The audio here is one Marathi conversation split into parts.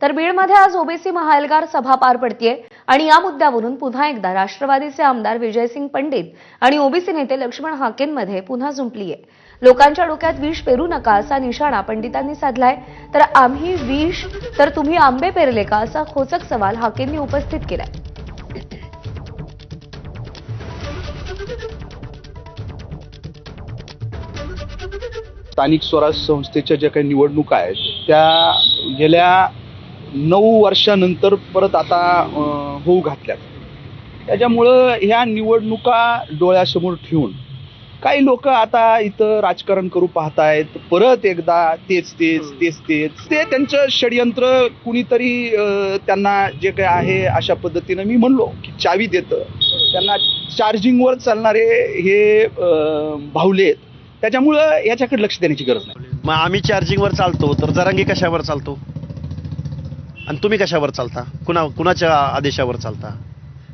तर बीडमध्ये आज ओबीसी महाएल्गार सभा पार पडतीये आणि या मुद्द्यावरून पुन्हा एकदा राष्ट्रवादीचे आमदार विजयसिंग पंडित आणि ओबीसी नेते लक्ष्मण हाकेंमध्ये पुन्हा जुंपलीये। लोकांच्या डोक्यात विष पेरू नका असा निशाणा पंडितांनी साधलाय, तर आम्ही विष तर तुम्ही आंबे पेरले का असा खोचक सवाल हाकेंनी उपस्थित केलाय। स्थानिक स्वराज्य संस्थेच्या ज्या काही निवडणुका आहेत त्या गेल्या 9 वर्षानंतर परत आता होऊ घातल्यात। त्याच्यामुळं ह्या निवडणुका डोळ्यासमोर ठेवून काही लोक आता इथं राजकारण करू पाहतायत। परत एकदा तेच ते त्यांचं षडयंत्र कुणीतरी त्यांना जे काही आहे अशा पद्धतीनं मी म्हणलो की चावी देतं त्यांना चार्जिंगवर चालणारे हे भावलेत, त्याच्यामुळं याच्याकडे लक्ष देण्याची गरज नाही। मग आम्ही चार्जिंगवर चालतो तर जरांगी कशावर चालतो आणि तुम्ही कशावर चालता, कुणाच्या आदेशावर चालता?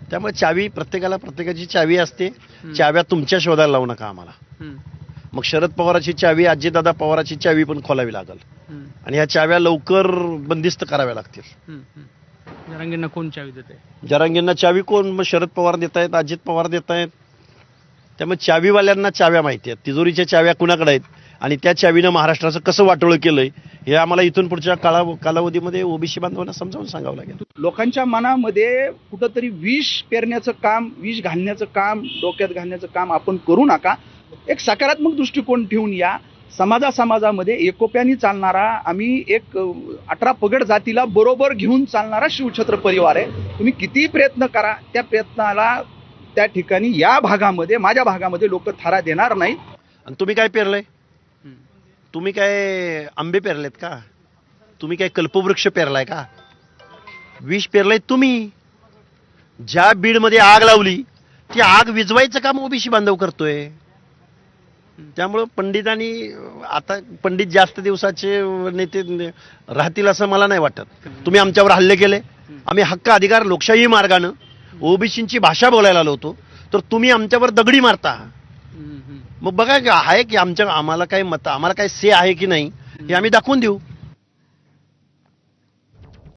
त्यामुळे चावी प्रत्येकाची चावी असते। चाव्या तुमच्या शोधायला लावू नका आम्हाला। मग शरद पवाराची चावी, अजितदादा पवाराची चावी पण खोलावी लागल आणि ह्या चाव्या लवकर बंदिस्त कराव्या लागतील। जरांगींना कोण चावी देते? जरांगींना चावी कोण? मग शरद पवार देत आहेत, अजित पवार देत आहेत। त्यामुळे चावीवाल्यांना चाव्या माहिती आहेत, तिजोरीच्या चाव्या कुणाकडे आहेत आणि त्या चावीनं महाराष्ट्राचं कसं वाटोळं केलंय हे आम्हाला इथून पुढच्या कालावधीमध्ये ओबीसी बांधवांना समजावून सांगावं लागेल। लोकांच्या मनामध्ये कुठंतरी विष पेरण्याचं काम, विष घालण्याचं काम, डोक्यात घालण्याचं काम आपण करू नका। एक सकारात्मक दृष्टिकोन ठेवून या समाजामध्ये एकोप्याने चालणारा, आम्ही एक 18 पगड जातीला बरोबर घेऊन चालणारा शिवछत्र परिवार आहे। तुम्ही कितीही प्रयत्न करा, त्या प्रयत्नाला त्या ठिकाणी या भागामध्ये, माझ्या भागामध्ये लोक थारा देणार नाहीत। आणि तुम्ही काय पेरलंय? तुम्ही काय आंबे पेरलेत का? तुम्ही काय कल्पवृक्ष पेरलाय का? विष पेरलंय तुम्ही। ज्या बीडमध्ये आग लावली ती आग विझवायचं काम ओबीसी बांधव करतोय। त्यामुळं पंडितांनी, आता पंडित जास्त दिवसाचे नेते राहतील असं मला नाही वाटत। तुम्ही आमच्यावर हल्ले केले, आम्ही हक्क अधिकार लोकशाही मार्गानं ओबीसींची भाषा बोलायला आलो होतो, तर तुम्ही आमच्यावर दगडी मारता। मग बघा आहे की आम्हाला काय मत, आम्हाला काय से आहे की नाही हे आम्ही दाखवून देऊ।